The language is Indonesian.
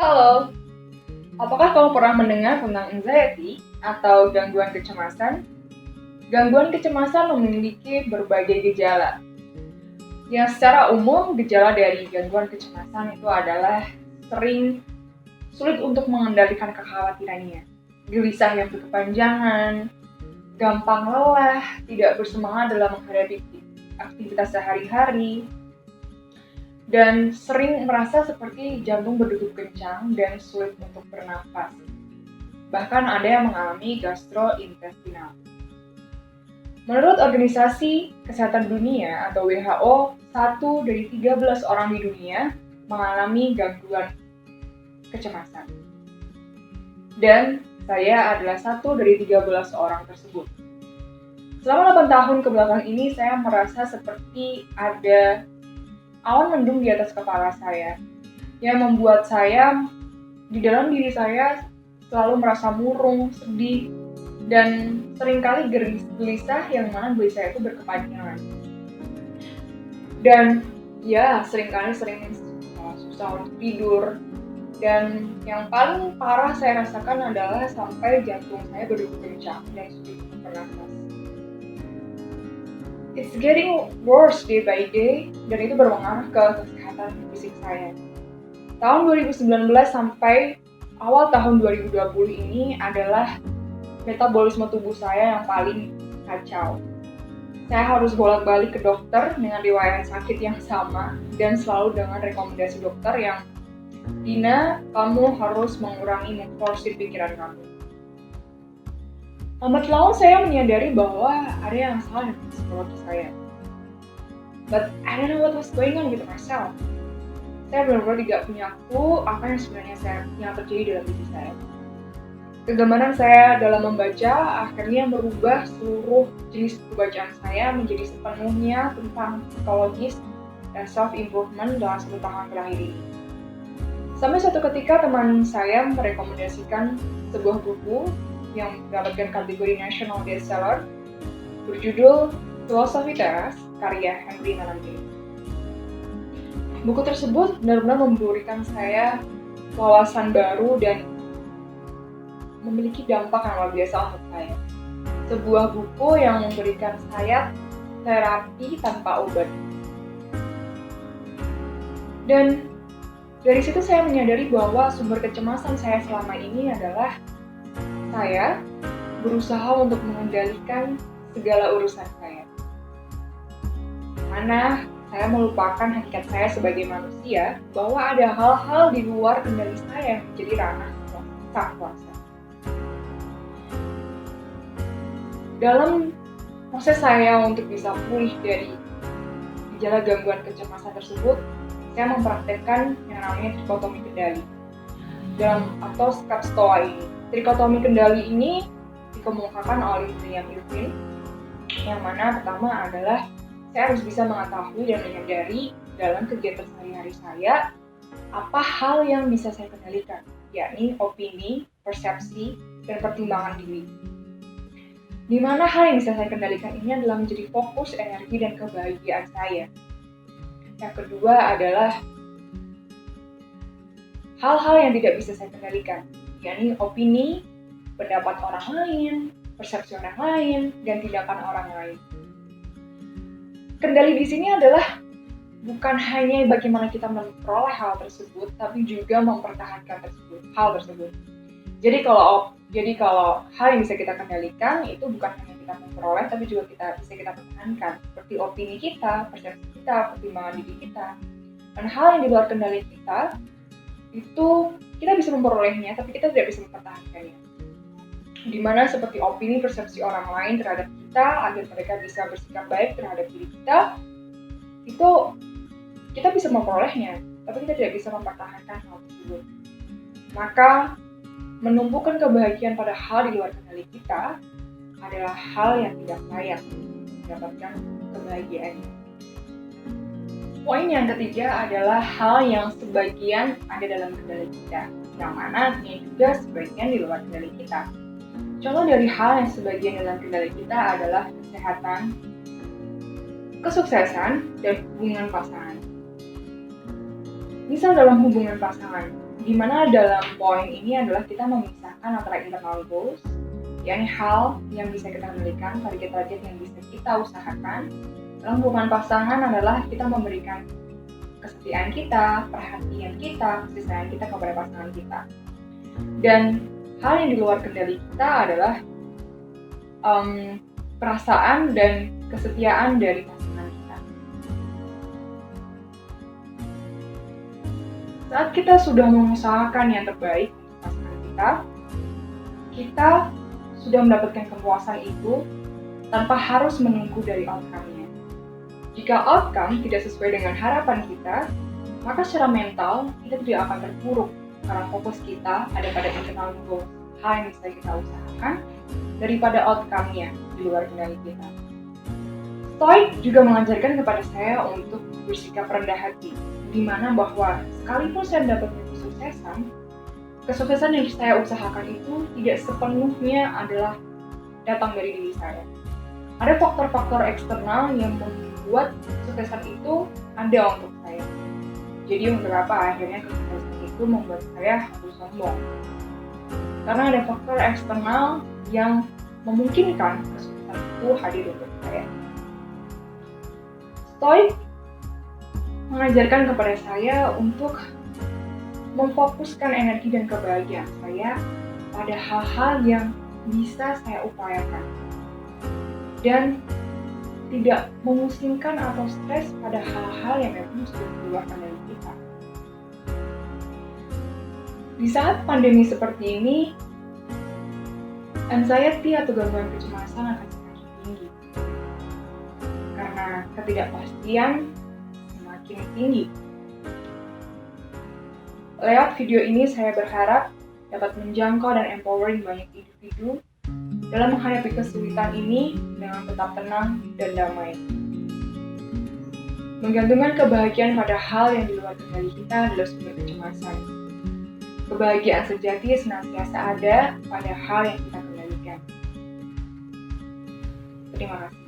Halo, apakah kamu pernah mendengar tentang anxiety atau gangguan kecemasan? Gangguan kecemasan memiliki berbagai gejala. Yang secara umum, gejala dari gangguan kecemasan itu adalah sering sulit untuk mengendalikan kekhawatirannya, gelisah yang berkepanjangan, gampang lelah, tidak bersemangat dalam menghadapi aktivitas sehari-hari, dan sering merasa seperti jantung berdegup kencang dan sulit untuk bernafas. Bahkan ada yang mengalami gastrointestinal. Menurut Organisasi Kesehatan Dunia atau WHO, 1 dari 13 orang di dunia mengalami gangguan kecemasan. Dan saya adalah 1 dari 13 orang tersebut. Selama 8 tahun ke belakang ini, saya merasa seperti ada awan mendung di atas kepala saya yang membuat saya di dalam diri saya selalu merasa murung, sedih, dan seringkali gelisah yang mana gelisah itu berkepanjangan. Dan ya, seringkali susah untuk tidur. Dan yang paling parah saya rasakan adalah sampai jantung saya berdegup kencang dan sulit untuk bernafas. It's getting worse day by day, dan itu berpengaruh ke kesehatan fisik saya. Tahun 2019 sampai awal tahun 2020 ini adalah metabolisme tubuh saya yang paling kacau. Saya harus bolak-balik ke dokter dengan riwayat sakit yang sama dan selalu dengan rekomendasi dokter yang, Dina, kamu harus mengurangi memporsir pikiran kamu. Lambat laun saya menyadari bahwa ada yang salah dengan psikologi saya. But I don't know what was going on with myself. Saya benar-benar tidak punya clue apa yang sebenarnya yang terjadi dalam diri saya. Kegemaran saya dalam membaca akhirnya merubah seluruh jenis pembacaan saya menjadi sepenuhnya tentang psikologis dan self-improvement dalam 1 tahun terakhir ini. Sampai suatu ketika teman saya merekomendasikan sebuah buku yang mendapatkan kategori National Bestseller berjudul Philosophy Teras karya Henry Nanambi. Buku tersebut benar-benar memberikan saya wawasan baru dan memiliki dampak yang luar biasa untuk saya. Sebuah buku yang memberikan saya terapi tanpa obat. Dan dari situ saya menyadari bahwa sumber kecemasan saya selama ini adalah saya berusaha untuk mengendalikan segala urusan saya. Mana saya melupakan hakikat saya sebagai manusia bahwa ada hal-hal di luar kendali saya yang menjadi ranah sang kuasa. Dalam proses saya untuk bisa pulih dari gejala gangguan kecemasan tersebut, saya mempraktekkan yang namanya trikotomi kendali atau sikap stoa ini. Trikotomi kendali ini dikemukakan oleh William Irvin, yang mana pertama adalah saya harus bisa mengetahui dan menyadari dalam kegiatan sehari-hari saya apa hal yang bisa saya kendalikan, yakni opini, persepsi, dan pertimbangan diri. Di mana hal yang bisa saya kendalikan ini adalah menjadi fokus, energi, dan kebahagiaan saya. Yang kedua adalah hal-hal yang tidak bisa saya kendalikan, yakni opini, pendapat orang lain, persepsi orang lain, dan tindakan orang lain. Kendali di sini adalah bukan hanya bagaimana kita memperoleh hal tersebut, tapi juga mempertahankan hal tersebut. Jadi kalau hal yang bisa kita kendalikan itu bukan hanya kita memperoleh, tapi juga bisa kita pertahankan, seperti opini kita, persepsi kita, pertimbangan diri kita. Dan hal yang di luar kendali kita itu kita bisa memperolehnya, tapi kita tidak bisa mempertahankannya. Dimana seperti opini, persepsi orang lain terhadap kita agar mereka bisa bersikap baik terhadap diri kita, itu kita bisa memperolehnya, tapi kita tidak bisa mempertahankan hal tersebut. Maka menumpukan kebahagiaan pada hal di luar kendali kita adalah hal yang tidak layak mendapatkan kebahagiaan. Poin yang ketiga adalah hal yang sebagian ada dalam kendali kita, yang mana ini juga sebagian di luar kendali kita. Contoh dari hal yang sebagian dalam kendali kita adalah kesehatan, kesuksesan, dan hubungan pasangan. Misal dalam hubungan pasangan, Dimana dalam poin ini adalah kita memisahkan antara internal goals, yakni hal yang bisa kita miliki, target-target yang bisa kita usahakan. Dalam hubungan pasangan adalah kita memberikan kesetiaan kita, perhatian kita, kasih sayang kita kepada pasangan kita. Dan hal yang di luar kendali kita adalah perasaan dan kesetiaan dari pasangan kita. Saat kita sudah mengusahakan yang terbaik untuk pasangan kita sudah mendapatkan kepuasan itu tanpa harus menunggu dari outcome-nya. Jika outcome tidak sesuai dengan harapan kita, maka secara mental kita tidak akan terpuruk karena fokus kita ada pada internal goals, hal yang bisa kita usahakan, daripada outcome-nya di luar kendali kita. Stoik juga mengajarkan kepada saya untuk bersikap rendah hati, di mana bahwa sekalipun saya mendapatkan kesuksesan yang saya usahakan itu tidak sepenuhnya adalah datang dari diri saya. Ada faktor-faktor eksternal yang membuat kesuksesan itu ada untuk saya. Jadi untuk apa akhirnya kesuksesan itu membuat saya harus sombong? Karena ada faktor eksternal yang memungkinkan kesuksesan itu hadir untuk saya. Stoik mengajarkan kepada saya untuk memfokuskan energi dan kebahagiaan saya pada hal-hal yang bisa saya upayakan dan tidak memusingkan atau stres pada hal-hal yang memang sudah di luar kendali kita. Di saat pandemi seperti ini, anxiety atau gangguan kecemasan akan semakin tinggi karena ketidakpastian semakin tinggi. Lewat video ini saya berharap dapat menjangkau dan empowering banyak individu dalam menghadapi kesulitan ini dengan tetap tenang dan damai. Menggantungkan kebahagiaan pada hal yang di luar kendali kita adalah sumber kecemasan. Kebahagiaan sejati senantiasa ada pada hal yang kita kendalikan. Terima kasih.